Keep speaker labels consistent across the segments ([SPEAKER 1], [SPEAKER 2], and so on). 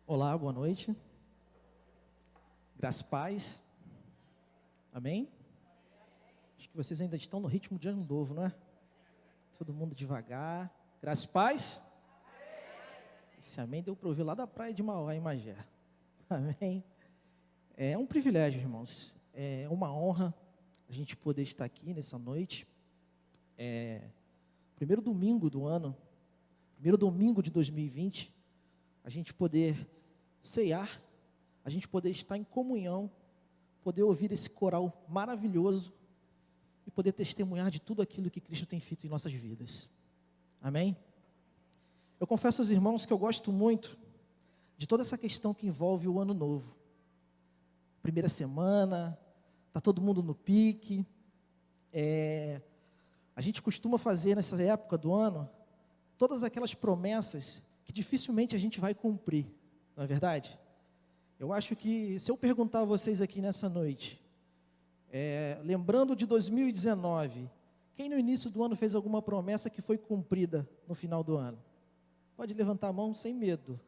[SPEAKER 1] Olá, boa noite. Graça e paz. Amém? Acho que vocês ainda estão no ritmo de ano novo, não é? Todo mundo devagar. Graça e paz. Esse amém deu para ouvir lá da praia de Mauá, em Magé. Amém? É um privilégio, irmãos. É uma honra a gente poder estar aqui nessa noite. Primeiro domingo do ano, primeiro domingo de 2020, a gente poder ceiar, a gente poder estar em comunhão, poder ouvir esse coral maravilhoso e poder testemunhar de tudo aquilo que Cristo tem feito em nossas vidas. Amém? Eu confesso aos irmãos que eu gosto muito de toda essa questão que envolve o ano novo. Primeira semana, está todo mundo no pique. A gente costuma fazer nessa época do ano todas aquelas promessas que dificilmente a gente vai cumprir, não é verdade? Eu acho que se eu perguntar a vocês aqui nessa noite, lembrando de 2019, quem no início do ano fez alguma promessa que foi cumprida no final do ano? Pode levantar a mão sem medo,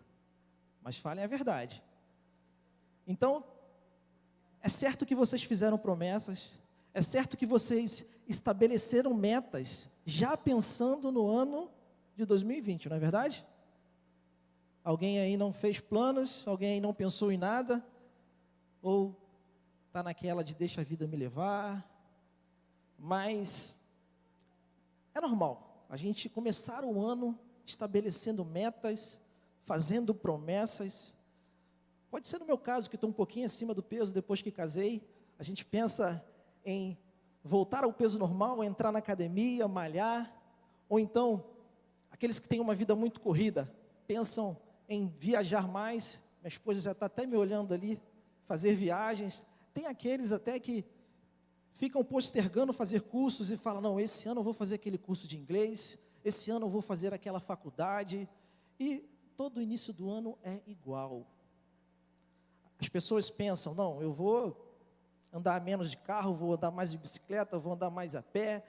[SPEAKER 1] mas falem a verdade. Então, é certo que vocês fizeram promessas, é certo que vocês estabeleceram metas, já pensando no ano de 2020, não é verdade? Alguém aí não fez planos, alguém aí não pensou em nada, ou está naquela de deixa a vida me levar, mas é normal, a gente começar o ano estabelecendo metas, fazendo promessas. Pode ser no meu caso, que estou um pouquinho acima do peso depois que casei, a gente pensa em voltar ao peso normal, entrar na academia, malhar, ou então, aqueles que têm uma vida muito corrida, pensam em viajar mais. Minha esposa já está até me olhando ali, fazer viagens. Tem aqueles até que ficam postergando fazer cursos e falam, não, esse ano eu vou fazer aquele curso de inglês, esse ano eu vou fazer aquela faculdade, e todo início do ano é igual. As pessoas pensam, não, eu vou andar menos de carro, vou andar mais de bicicleta, vou andar mais a pé,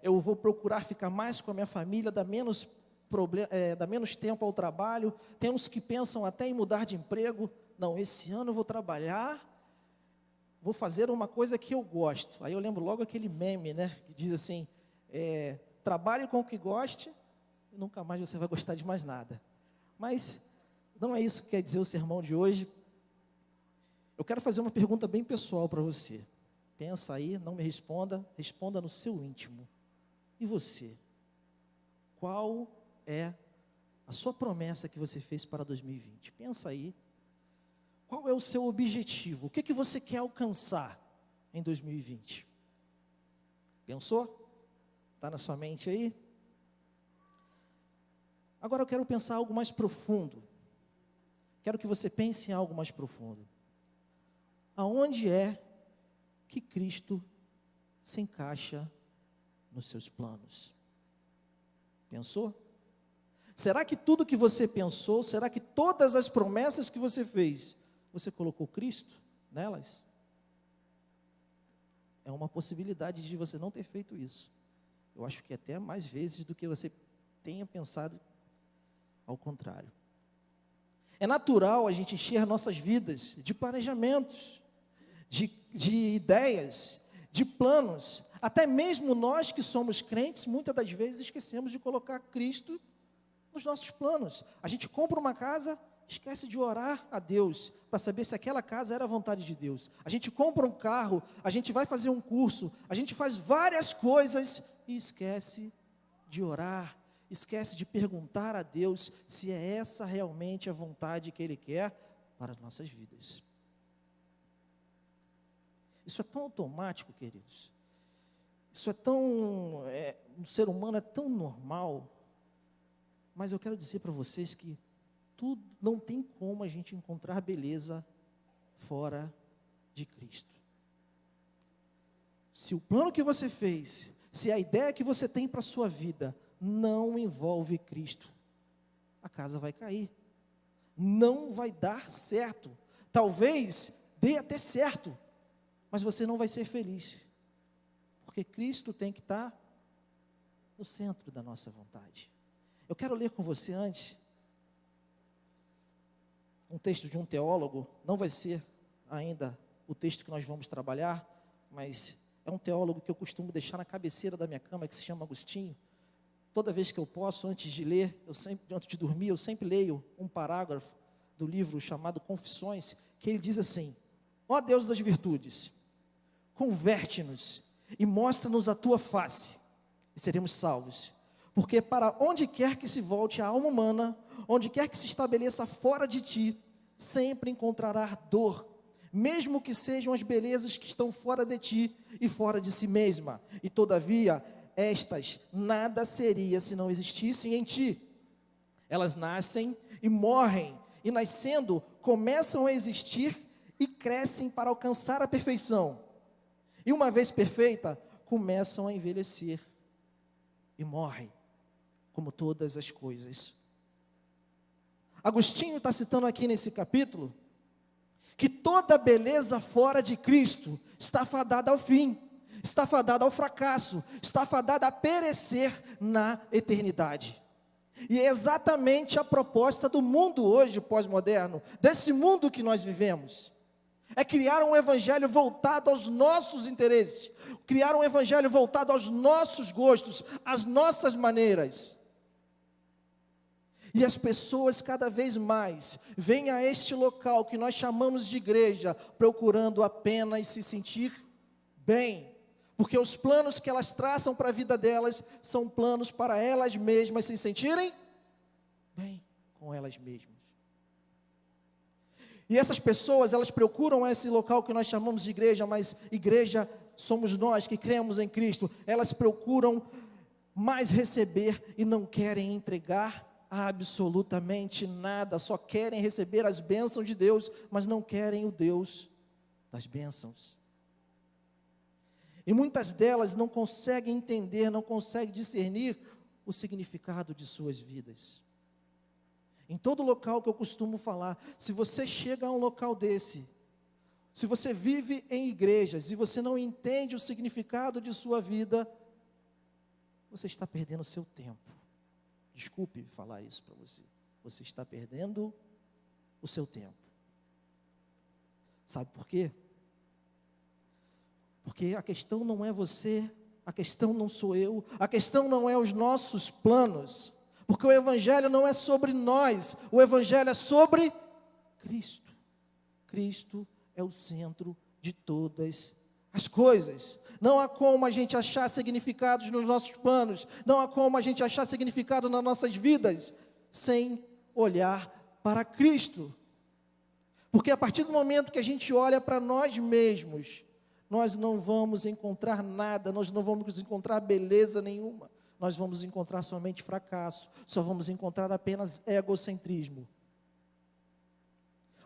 [SPEAKER 1] eu vou procurar ficar mais com a minha família, dar menos tempo ao trabalho. Tem uns que pensam até em mudar de emprego. Não, esse ano eu vou trabalhar, vou fazer uma coisa que eu gosto. Aí eu lembro logo aquele meme, né, que diz assim, trabalhe com o que goste, e nunca mais você vai gostar de mais nada. Mas não é isso que quer dizer o sermão de hoje. Eu quero fazer uma pergunta bem pessoal para você. Pensa aí, não me responda, responda no seu íntimo. E você? Qual é a sua promessa que você fez para 2020? Pensa aí. Qual é o seu objetivo? O que você quer alcançar em 2020? Pensou? Está na sua mente aí? Agora eu quero pensar algo mais profundo. Quero que você pense em algo mais profundo. Aonde é que Cristo se encaixa nos seus planos? Pensou? Será que tudo que você pensou, será que todas as promessas que você fez, você colocou Cristo nelas? É uma possibilidade de você não ter feito isso. Eu acho que até mais vezes do que você tenha pensado ao contrário. É natural a gente encher nossas vidas de planejamentos, de ideias, de planos. Até mesmo nós que somos crentes, muitas das vezes esquecemos de colocar Cristo nos nossos planos. A gente compra uma casa, esquece de orar a Deus, para saber se aquela casa era a vontade de Deus. A gente compra um carro, a gente vai fazer um curso, a gente faz várias coisas e esquece de orar, esquece de perguntar a Deus se é essa realmente a vontade que Ele quer para as nossas vidas. Isso é tão automático, queridos. Isso é tão, o ser humano é tão normal. Mas eu quero dizer para vocês que tudo, não tem como a gente encontrar beleza fora de Cristo. Se o plano que você fez, se a ideia que você tem para a sua vida não envolve Cristo, a casa vai cair. Não vai dar certo. Talvez dê até certo, mas você não vai ser feliz, porque Cristo tem que estar no centro da nossa vontade. Eu quero ler com você antes um texto de um teólogo, não vai ser ainda o texto que nós vamos trabalhar, mas é um teólogo que eu costumo deixar na cabeceira da minha cama, que se chama Agostinho. Toda vez que eu posso, antes de ler, antes de dormir, eu sempre leio um parágrafo do livro chamado Confissões, que ele diz assim: ó Deus das virtudes, converte-nos e mostra-nos a tua face, e seremos salvos. Porque para onde quer que se volte a alma humana, onde quer que se estabeleça fora de ti, sempre encontrará dor, mesmo que sejam as belezas que estão fora de ti e fora de si mesma. E todavia, estas nada seria se não existissem em ti. Elas nascem e morrem, e nascendo começam a existir e crescem para alcançar a perfeição. E uma vez perfeita, começam a envelhecer e morrem, como todas as coisas. Agostinho está citando aqui nesse capítulo que toda beleza fora de Cristo está fadada ao fim, está fadada ao fracasso, está fadada a perecer na eternidade. E é exatamente a proposta do mundo hoje pós-moderno, desse mundo que nós vivemos. É criar um evangelho voltado aos nossos interesses, criar um evangelho voltado aos nossos gostos, às nossas maneiras. E as pessoas cada vez mais vêm a este local que nós chamamos de igreja, procurando apenas se sentir bem, porque os planos que elas traçam para a vida delas são planos para elas mesmas se sentirem bem com elas mesmas. E essas pessoas, elas procuram esse local que nós chamamos de igreja, mas igreja somos nós que cremos em Cristo. Elas procuram mais receber e não querem entregar absolutamente nada, só querem receber as bênçãos de Deus, mas não querem o Deus das bênçãos. E muitas delas não conseguem entender, não conseguem discernir o significado de suas vidas. Em todo local que eu costumo falar, se você chega a um local desse, se você vive em igrejas e você não entende o significado de sua vida, você está perdendo o seu tempo. Desculpe falar isso para você. Você está perdendo o seu tempo. Sabe por quê? Porque a questão não é você, a questão não sou eu, a questão não é os nossos planos. Porque o evangelho não é sobre nós, o evangelho é sobre Cristo. Cristo é o centro de todas as coisas. Não há como a gente achar significados nos nossos planos, não há como a gente achar significado nas nossas vidas, sem olhar para Cristo. Porque a partir do momento que a gente olha para nós mesmos, nós não vamos encontrar nada, nós não vamos encontrar beleza nenhuma. Nós vamos encontrar somente fracasso, só vamos encontrar apenas egocentrismo.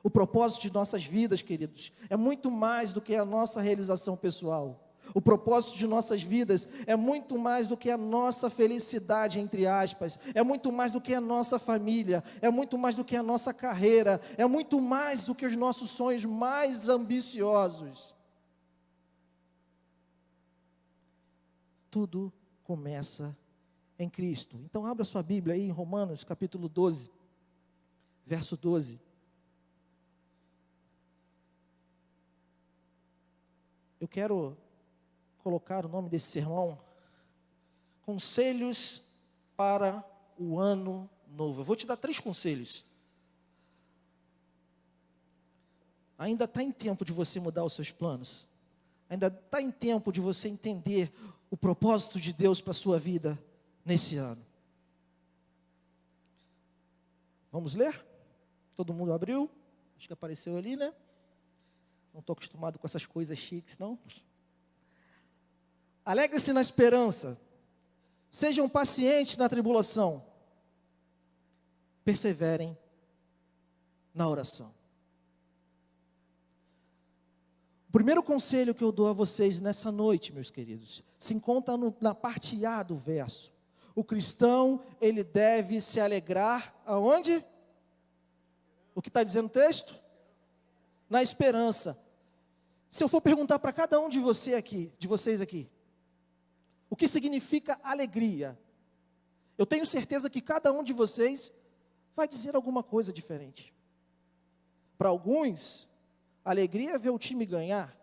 [SPEAKER 1] O propósito de nossas vidas, queridos, é muito mais do que a nossa realização pessoal. O propósito de nossas vidas é muito mais do que a nossa felicidade, entre aspas, é muito mais do que a nossa família, é muito mais do que a nossa carreira, é muito mais do que os nossos sonhos mais ambiciosos. Tudo começa em Cristo. Então abra sua Bíblia aí em Romanos capítulo 12, verso 12. Eu quero colocar o nome desse sermão, Conselhos para o Ano Novo. Eu vou te dar 3 conselhos. Ainda está em tempo de você mudar os seus planos. Ainda está em tempo de você entender o propósito de Deus para a sua vida nesse ano. Vamos ler? Todo mundo abriu? Acho que apareceu ali, né? Não estou acostumado com essas coisas chiques, não. Alegre-se na esperança. Sejam pacientes na tribulação. Perseverem na oração. O primeiro conselho que eu dou a vocês nessa noite, meus queridos, se encontra na parte A do verso. O cristão, ele deve se alegrar aonde? O que está dizendo o texto? Na esperança. Se eu for perguntar para cada um de vocês aqui, o que significa alegria? Eu tenho certeza que cada um de vocês vai dizer alguma coisa diferente. Para alguns, alegria é ver o time ganhar.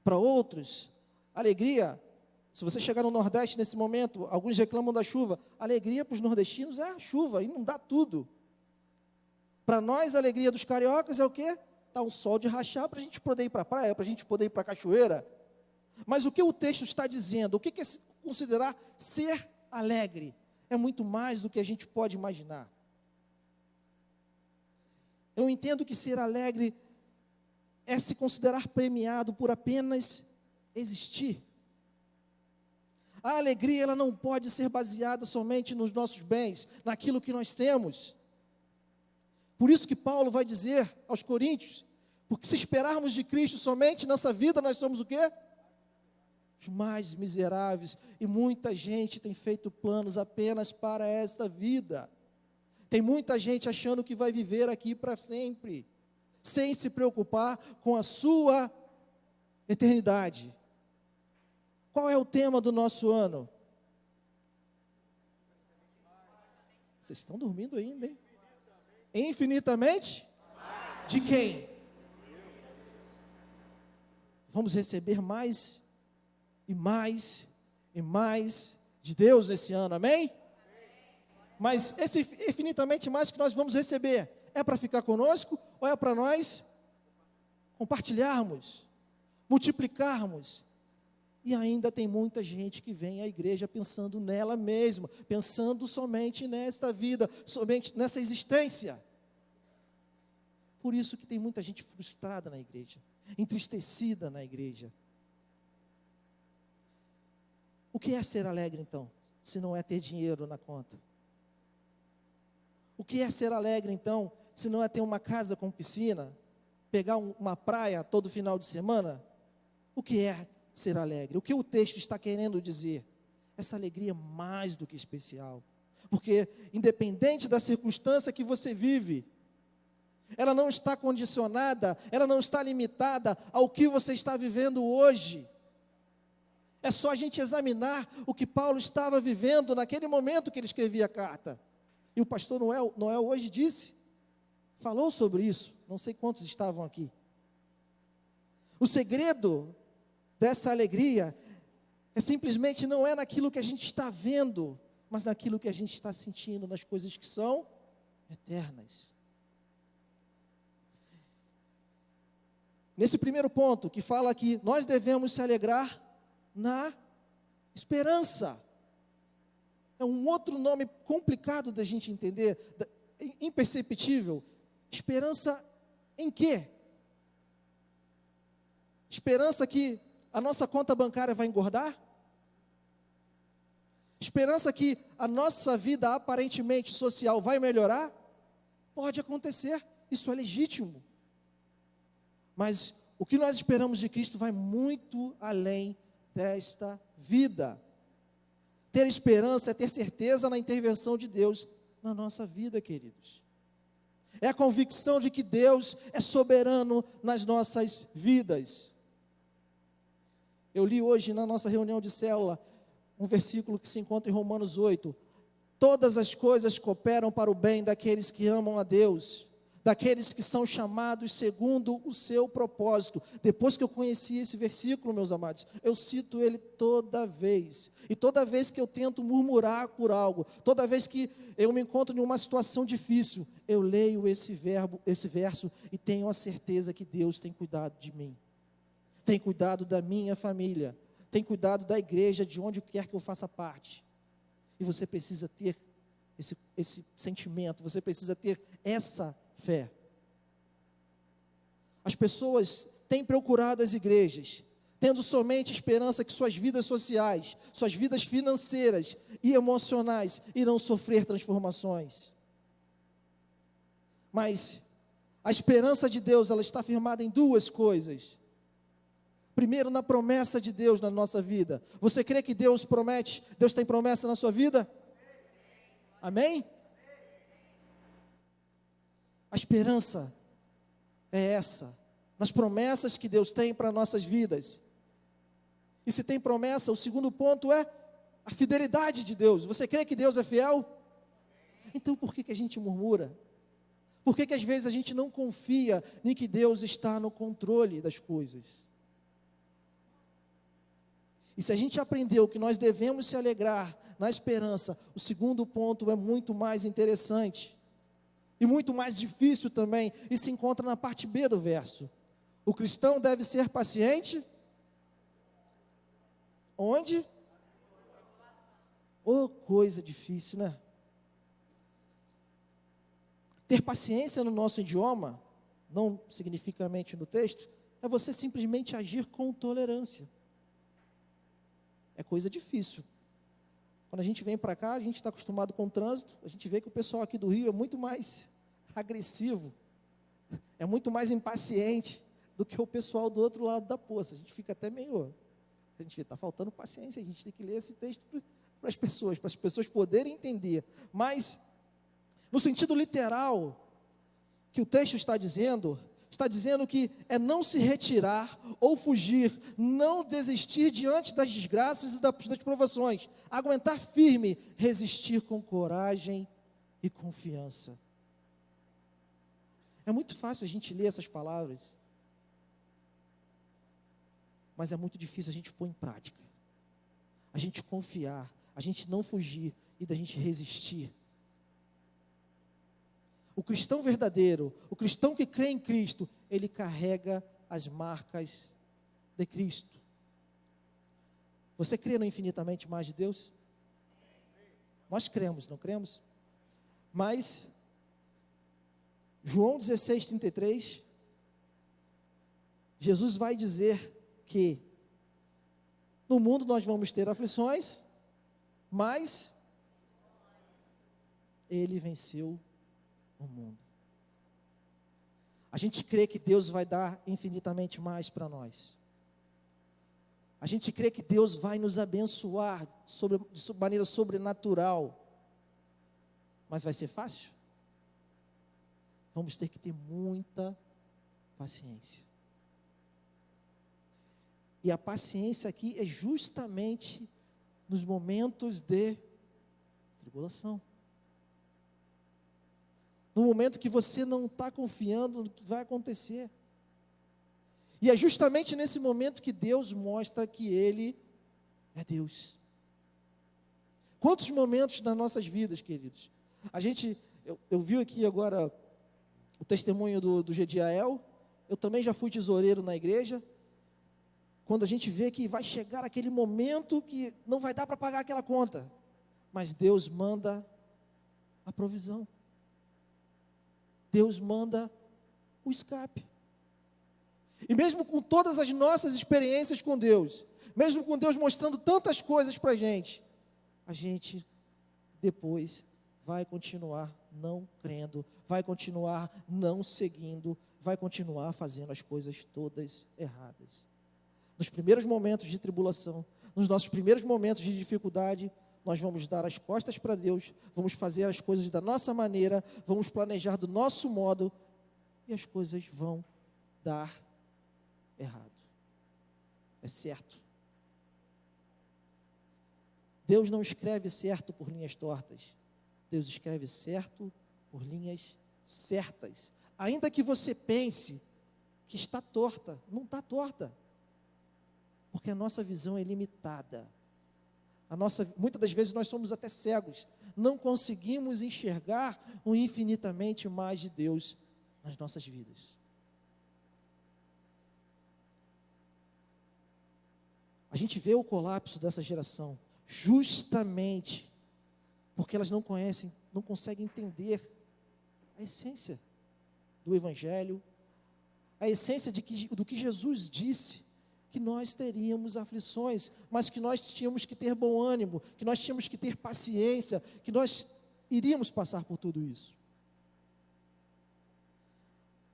[SPEAKER 1] Para outros, alegria, se você chegar no Nordeste nesse momento, alguns reclamam da chuva. Alegria para os nordestinos é a chuva, inundar tudo. Para nós, a alegria dos cariocas é o quê? Está um sol de rachar para a gente poder ir para a praia, para a gente poder ir para a cachoeira. Mas o que o texto está dizendo? O que é considerar ser alegre? É muito mais do que a gente pode imaginar. Eu entendo que ser alegre é se considerar premiado por apenas existir. A alegria, ela não pode ser baseada somente nos nossos bens, naquilo que nós temos. Por isso que Paulo vai dizer aos Coríntios, porque se esperarmos de Cristo somente nessa vida, nós somos o quê? Os mais miseráveis. E muita gente tem feito planos apenas para esta vida. Tem muita gente achando que vai viver aqui para sempre, sem se preocupar com a sua eternidade. Qual é o tema do nosso ano? Vocês estão dormindo ainda, hein? Infinitamente? De quem? Vamos receber mais e mais e mais de Deus esse ano, amém? Mas esse infinitamente mais que nós vamos receber, é para ficar conosco ou é para nós compartilharmos, multiplicarmos? E ainda tem muita gente que vem à igreja pensando nela mesma, pensando somente nesta vida, somente nessa existência. Por isso que tem muita gente frustrada na igreja, entristecida na igreja. O que é ser alegre então, se não é ter dinheiro na conta? O que é ser alegre então, se não é ter uma casa com piscina, pegar uma praia todo final de semana? O que é ser alegre? O que o texto está querendo dizer? Essa alegria é mais do que especial, porque independente da circunstância que você vive, ela não está condicionada, ela não está limitada ao que você está vivendo hoje. É só a gente examinar o que Paulo estava vivendo naquele momento que ele escrevia a carta. E o pastor Noel hoje falou sobre isso, não sei quantos estavam aqui. O segredo dessa alegria é simplesmente não é naquilo que a gente está vendo, mas naquilo que a gente está sentindo, nas coisas que são eternas. Nesse primeiro ponto, que fala que nós devemos se alegrar na esperança. É um outro nome complicado da gente entender, imperceptível. Esperança em quê? Esperança que a nossa conta bancária vai engordar? Esperança que a nossa vida aparentemente social vai melhorar? Pode acontecer, isso é legítimo. Mas o que nós esperamos de Cristo vai muito além desta vida. Ter esperança é ter certeza na intervenção de Deus na nossa vida, queridos. É a convicção de que Deus é soberano nas nossas vidas. Eu li hoje na nossa reunião de célula um versículo que se encontra em Romanos 8. Todas as coisas cooperam para o bem daqueles que amam a Deus, daqueles que são chamados segundo o seu propósito. Depois que eu conheci esse versículo, meus amados, eu cito ele toda vez. E toda vez que eu tento murmurar por algo, toda vez que eu me encontro em uma situação difícil, eu leio esse verso e tenho a certeza que Deus tem cuidado de mim. Tem cuidado da minha família, tem cuidado da igreja, de onde quer que eu faça parte. E você precisa ter esse sentimento, você precisa ter essa fé. As pessoas têm procurado as igrejas, tendo somente esperança que suas vidas sociais, suas vidas financeiras e emocionais irão sofrer transformações. Mas a esperança de Deus, ela está firmada em duas coisas. Primeiro, na promessa de Deus na nossa vida. Você crê que Deus promete, Deus tem promessa na sua vida? Amém? A esperança é essa, nas promessas que Deus tem para nossas vidas. E se tem promessa, o segundo ponto é a fidelidade de Deus. Você crê que Deus é fiel? Então por que a gente murmura? Por que às vezes a gente não confia em que Deus está no controle das coisas? E se a gente aprendeu que nós devemos se alegrar na esperança, o segundo ponto é muito mais interessante e muito mais difícil também, e se encontra na parte B do verso. O cristão deve ser paciente. Onde? Oh, coisa difícil, né? Ter paciência no nosso idioma, não significativamente no texto, é você simplesmente agir com tolerância. É coisa difícil. Quando a gente vem para cá, a gente está acostumado com o trânsito, a gente vê que o pessoal aqui do Rio é muito mais agressivo, é muito mais impaciente do que o pessoal do outro lado da poça. A gente fica até meio... A gente está faltando paciência, a gente tem que ler esse texto para as pessoas poderem entender. Mas, no sentido literal, que o texto está dizendo que é não se retirar ou fugir, não desistir diante das desgraças e das provações, aguentar firme, resistir com coragem e confiança. É muito fácil a gente ler essas palavras, mas é muito difícil a gente pôr em prática, a gente confiar, a gente não fugir e da gente resistir. O cristão verdadeiro, o cristão que crê em Cristo, ele carrega as marcas de Cristo. Você crê no infinitamente mais de Deus? Nós cremos, não cremos? Mas, João 16:33, Jesus vai dizer que no mundo nós vamos ter aflições, mas Ele venceu o mundo. A gente crê que Deus vai dar infinitamente mais para nós. A gente crê que Deus vai nos abençoar de maneira sobrenatural. Mas vai ser fácil? Vamos ter que ter muita paciência. E a paciência aqui é justamente nos momentos de tribulação. No momento que você não está confiando no que vai acontecer. E é justamente nesse momento que Deus mostra que Ele é Deus. Quantos momentos nas nossas vidas, queridos? Eu vi aqui agora o testemunho do Gediael. Eu também já fui tesoureiro na igreja. Quando a gente vê que vai chegar aquele momento que não vai dar para pagar aquela conta, mas Deus manda a provisão. Deus manda o escape. E mesmo com todas as nossas experiências com Deus, mesmo com Deus mostrando tantas coisas para a gente depois vai continuar não crendo, vai continuar não seguindo, vai continuar fazendo as coisas todas erradas. Nos primeiros momentos de tribulação, nos nossos primeiros momentos de dificuldade, nós vamos dar as costas para Deus, vamos fazer as coisas da nossa maneira, vamos planejar do nosso modo, e as coisas vão dar errado. É certo. Deus não escreve certo por linhas tortas. Deus escreve certo por linhas certas. Ainda que você pense que está torta, não está torta. Porque a nossa visão é limitada. Muitas das vezes nós somos até cegos. Não conseguimos enxergar o infinitamente mais de Deus nas nossas vidas. A gente vê o colapso dessa geração justamente porque elas não conhecem, não conseguem entender a essência do Evangelho, a essência do que Jesus disse, que nós teríamos aflições, mas que nós tínhamos que ter bom ânimo, que nós tínhamos que ter paciência, que nós iríamos passar por tudo isso.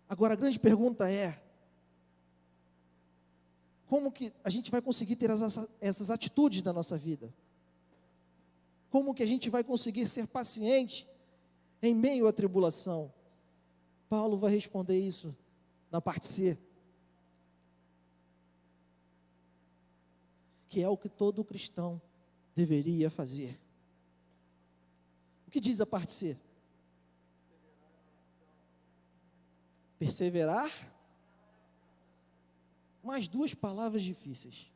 [SPEAKER 1] Agora a grande pergunta é, como que a gente vai conseguir ter essas atitudes na nossa vida? Como que a gente vai conseguir ser paciente em meio à tribulação? Paulo vai responder isso na parte C, que é o que todo cristão deveria fazer. O que diz a parte C? Perseverar. Mais duas palavras difíceis.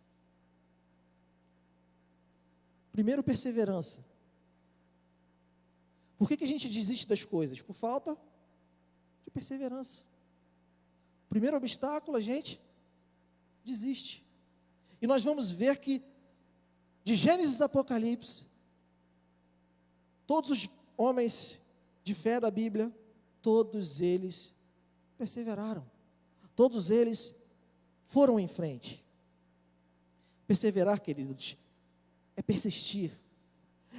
[SPEAKER 1] Primeiro, perseverança. Por que a gente desiste das coisas? Por falta de perseverança. Primeiro obstáculo, a gente desiste. E nós vamos ver que, de Gênesis a Apocalipse, todos os homens de fé da Bíblia, todos eles perseveraram. Todos eles foram em frente. Perseverar, queridos, é persistir,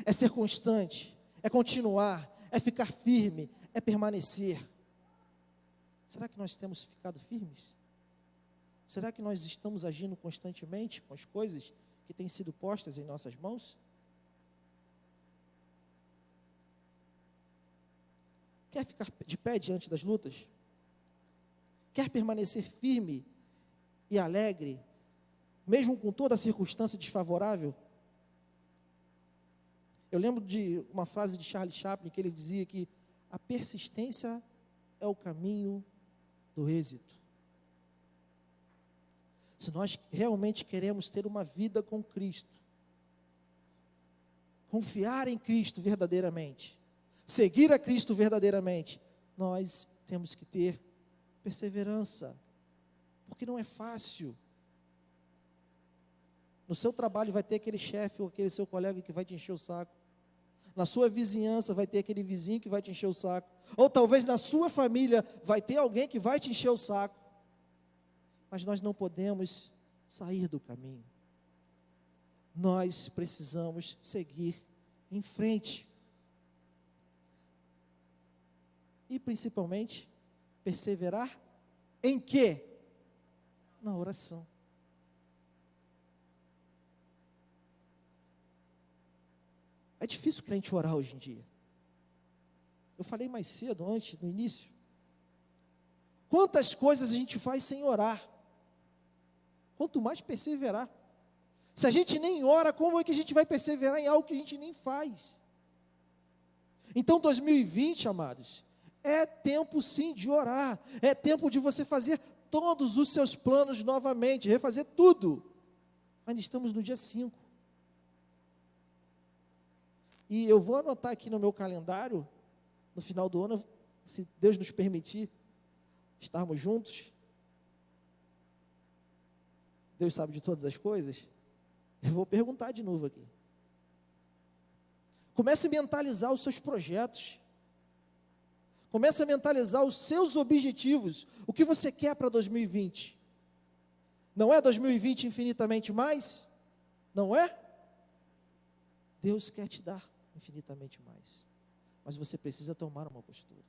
[SPEAKER 1] é ser constante, é continuar, é ficar firme, é permanecer. Será que nós temos ficado firmes? Será que nós estamos agindo constantemente com as coisas que têm sido postas em nossas mãos? Quer ficar de pé diante das lutas? Quer permanecer firme e alegre, mesmo com toda a circunstância desfavorável? Eu lembro de uma frase de Charles Chaplin, que ele dizia que a persistência é o caminho do êxito. Se nós realmente queremos ter uma vida com Cristo, confiar em Cristo verdadeiramente, seguir a Cristo verdadeiramente, nós temos que ter perseverança, porque não é fácil. No seu trabalho vai ter aquele chefe ou aquele seu colega que vai te encher o saco. Na sua vizinhança vai ter aquele vizinho que vai te encher o saco. Ou talvez na sua família vai ter alguém que vai te encher o saco. Mas nós não podemos sair do caminho. Nós precisamos seguir em frente. E principalmente, perseverar em quê? Na oração. É difícil o crente orar hoje em dia. Eu falei mais cedo, antes, no início. Quantas coisas a gente faz sem orar? Quanto mais perseverar. Se a gente nem ora, como é que a gente vai perseverar em algo que a gente nem faz? Então 2020, amados, é tempo sim de orar. É tempo de você fazer todos os seus planos novamente, refazer tudo. Ainda estamos no dia 5. E eu vou anotar aqui no meu calendário, no final do ano, se Deus nos permitir, estarmos juntos. Deus sabe de todas as coisas. Eu vou perguntar de novo aqui. Comece a mentalizar os seus projetos. Comece a mentalizar os seus objetivos. O que você quer para 2020? Não é 2020 infinitamente mais? Não é? Deus quer te dar infinitamente mais, mas você precisa tomar uma postura.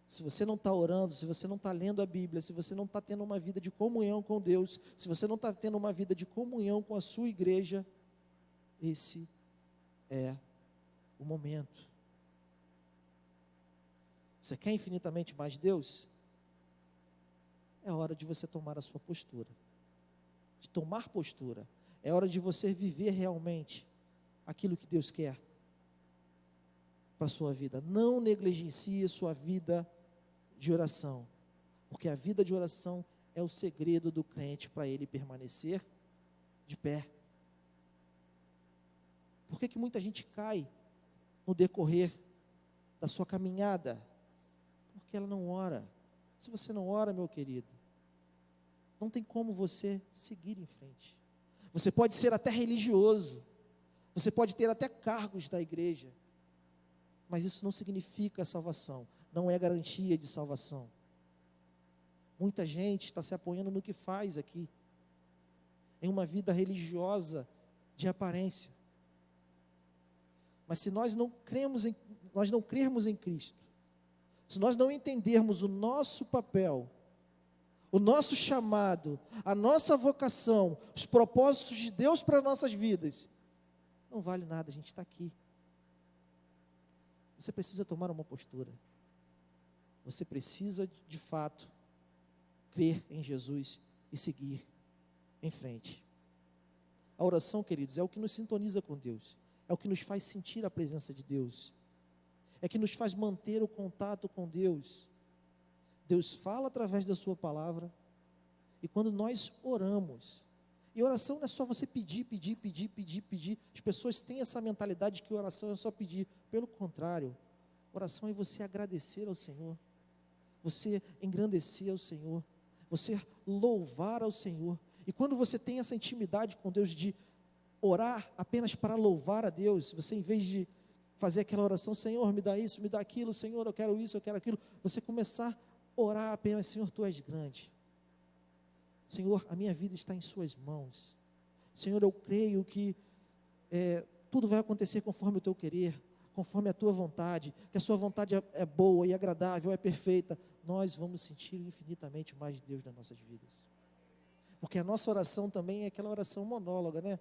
[SPEAKER 1] Se você não está orando, se você não está lendo a Bíblia, se você não está tendo uma vida de comunhão com Deus, se você não está tendo uma vida de comunhão com a sua igreja, esse é o momento. Você quer infinitamente mais de Deus? É hora de você tomar a sua postura, de tomar postura. É hora de você viver realmente aquilo que Deus quer para a sua vida. Não negligencie a sua vida de oração, porque a vida de oração é o segredo do crente para ele permanecer de pé. Por que muita gente cai no decorrer da sua caminhada? Porque ela não ora. Se você não ora, meu querido, não tem como você seguir em frente. Você pode ser até religioso, você pode ter até cargos da igreja, mas isso não significa salvação, não é garantia de salvação. Muita gente está se apoiando no que faz aqui, em uma vida religiosa de aparência. Mas se nós não crermos em Cristo, se nós não entendermos o nosso papel, o nosso chamado, a nossa vocação, os propósitos de Deus para nossas vidas, não vale nada, a gente está aqui. Você precisa tomar uma postura. Você precisa, de fato, crer em Jesus e seguir em frente. A oração, queridos, é o que nos sintoniza com Deus, é o que nos faz sentir a presença de Deus. é que nos faz manter o contato com Deus. Deus fala através da sua palavra, e quando nós oramos, e oração não é só você pedir. As pessoas têm essa mentalidade que oração é só pedir. Pelo contrário, oração é você agradecer ao Senhor, você engrandecer ao Senhor, você louvar ao Senhor. E quando você tem essa intimidade com Deus de orar apenas para louvar a Deus, você, em vez de fazer aquela oração, Senhor, me dá isso, me dá aquilo, Senhor, eu quero isso, eu quero aquilo, você começar a orar apenas, Senhor, Tu és grande, Senhor, a minha vida está em Suas mãos, Senhor, eu creio que tudo vai acontecer conforme o Teu querer, conforme a Tua vontade, que a Sua vontade é boa e agradável, é perfeita. Nós vamos sentir infinitamente mais de Deus nas nossas vidas, porque a nossa oração também é aquela oração monóloga, né?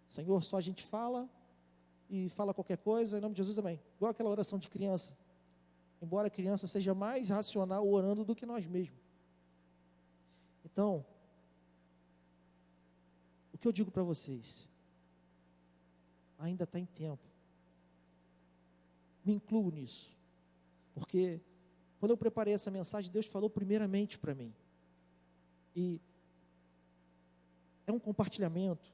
[SPEAKER 1] Senhor, só a gente fala e fala qualquer coisa, em nome de Jesus, amém. Igual aquela oração de criança, embora a criança seja mais racional orando do que nós mesmos. Então, o que eu digo para vocês, ainda está em tempo, me incluo nisso, porque quando eu preparei essa mensagem, Deus falou primeiramente para mim, e é um compartilhamento,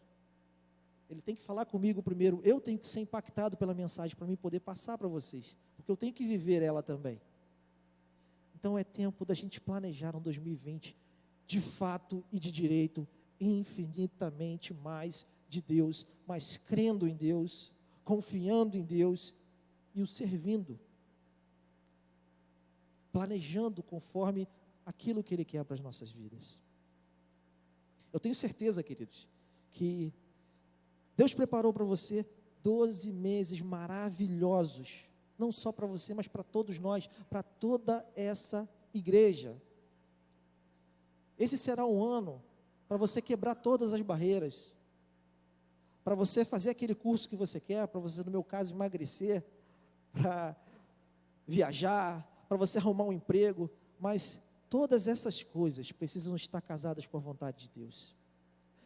[SPEAKER 1] Ele tem que falar comigo primeiro, eu tenho que ser impactado pela mensagem para mim poder passar para vocês, porque eu tenho que viver ela também. Então é tempo da gente planejar um 2020 de fato e de direito, infinitamente mais de Deus, mas crendo em Deus, confiando em Deus e o servindo, planejando conforme aquilo que Ele quer para as nossas vidas. Eu tenho certeza, queridos, que Deus preparou para você 12 meses maravilhosos, não só para você, mas para todos nós, para toda essa igreja. Esse será um ano para você quebrar todas as barreiras, para você fazer aquele curso que você quer, para você, no meu caso, emagrecer, para viajar, para você arrumar um emprego, mas todas essas coisas precisam estar casadas com a vontade de Deus,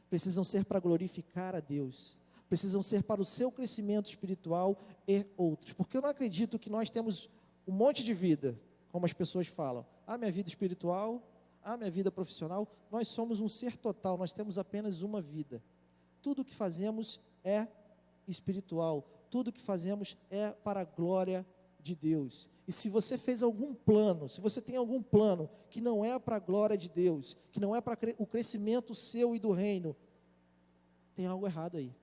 [SPEAKER 1] precisam ser para glorificar a Deus, precisam ser para o seu crescimento espiritual e outros, porque eu não acredito que nós temos um monte de vida, como as pessoas falam, minha vida espiritual, minha vida profissional. Nós somos um ser total, nós temos apenas uma vida, tudo que fazemos é espiritual, tudo que fazemos é para a glória de Deus. E se você fez algum plano, se você tem algum plano que não é para a glória de Deus, que não é para o crescimento seu e do reino, tem algo errado aí,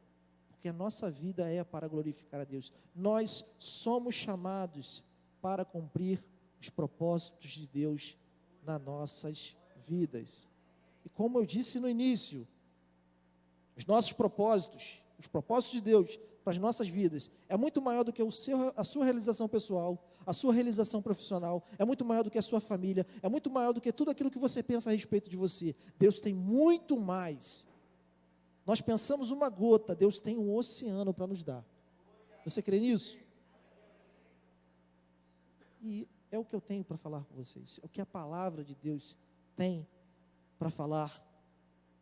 [SPEAKER 1] porque a nossa vida é para glorificar a Deus. Nós somos chamados para cumprir os propósitos de Deus nas nossas vidas. E como eu disse no início, os nossos propósitos, os propósitos de Deus para as nossas vidas, é muito maior do que a sua realização pessoal, a sua realização profissional, é muito maior do que a sua família, é muito maior do que tudo aquilo que você pensa a respeito de você. Deus tem muito mais. Nós pensamos uma gota, Deus tem um oceano para nos dar. Você crê nisso? E é o que eu tenho para falar com vocês, é o que a palavra de Deus tem para falar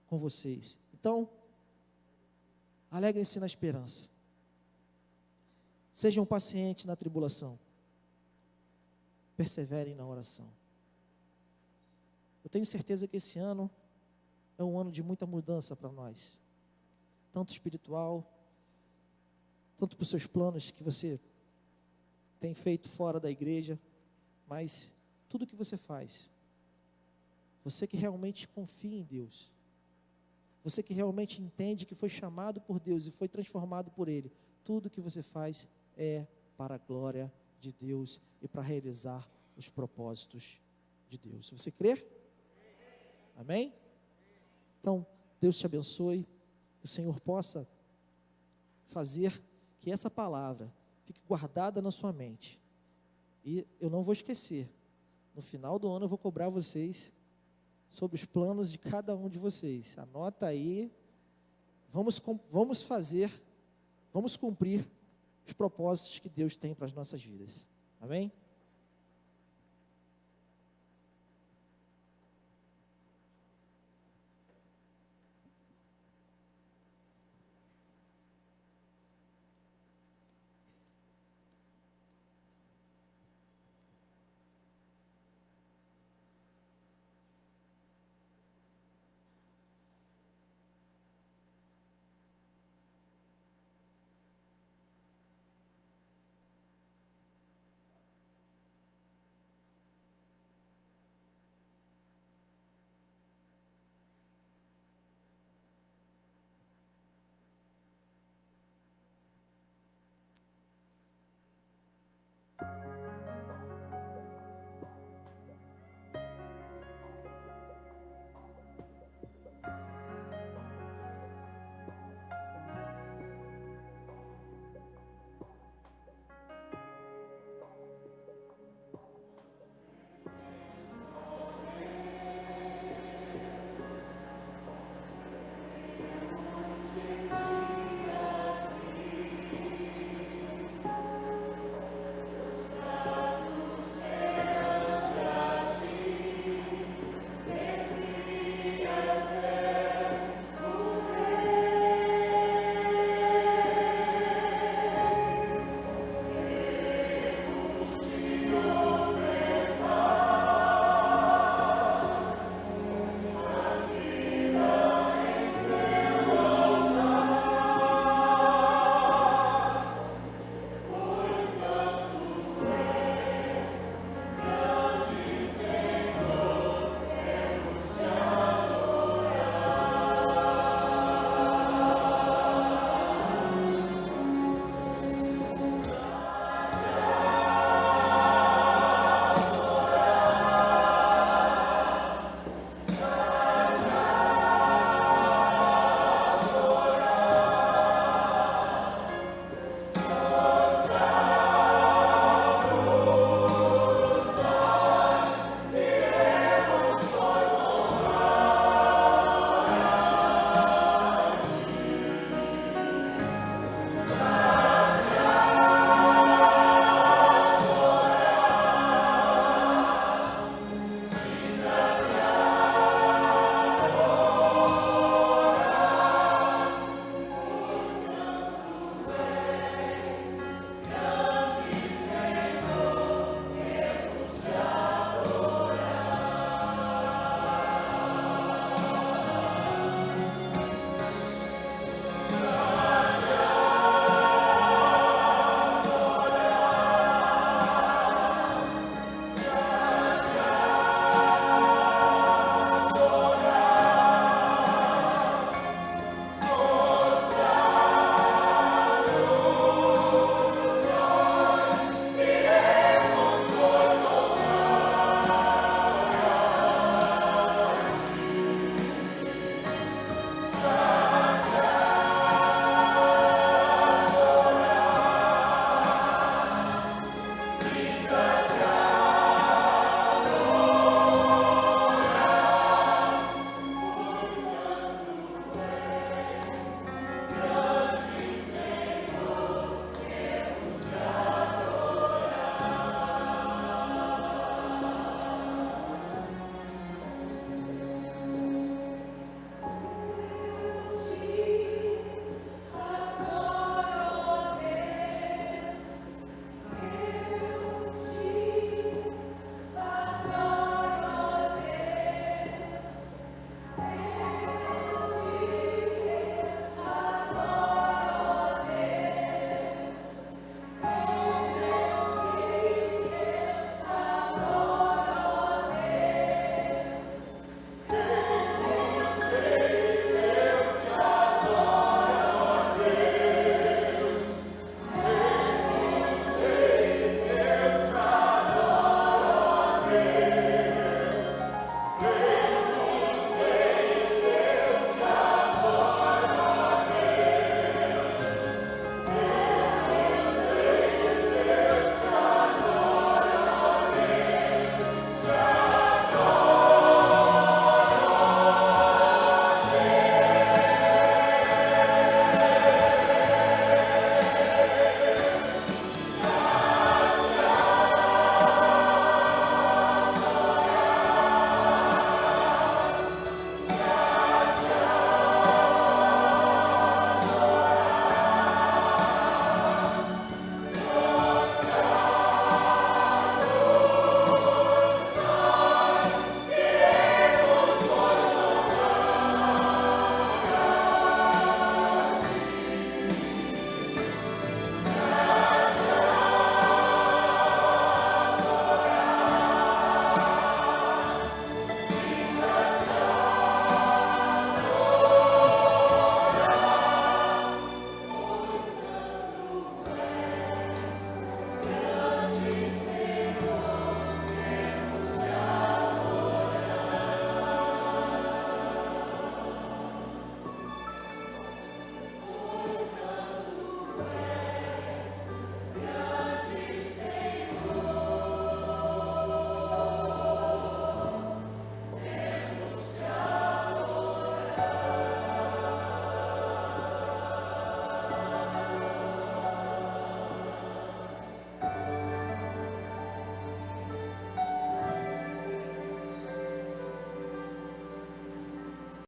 [SPEAKER 1] com vocês. Então, alegrem-se na esperança, sejam pacientes na tribulação, perseverem na oração. Eu tenho certeza que esse ano é um ano de muita mudança para nós, tanto espiritual, tanto para os seus planos que você tem feito fora da igreja, mas tudo que você faz, você que realmente confia em Deus, você que realmente entende que foi chamado por Deus e foi transformado por Ele, tudo que você faz é para a glória de Deus e para realizar os propósitos de Deus. Você crê? Amém? Então, Deus te abençoe, que o Senhor possa fazer que essa palavra fique guardada na sua mente. E eu não vou esquecer, no final do ano eu vou cobrar vocês sobre os planos de cada um de vocês. Anota aí, vamos cumprir os propósitos que Deus tem para as nossas vidas. Amém?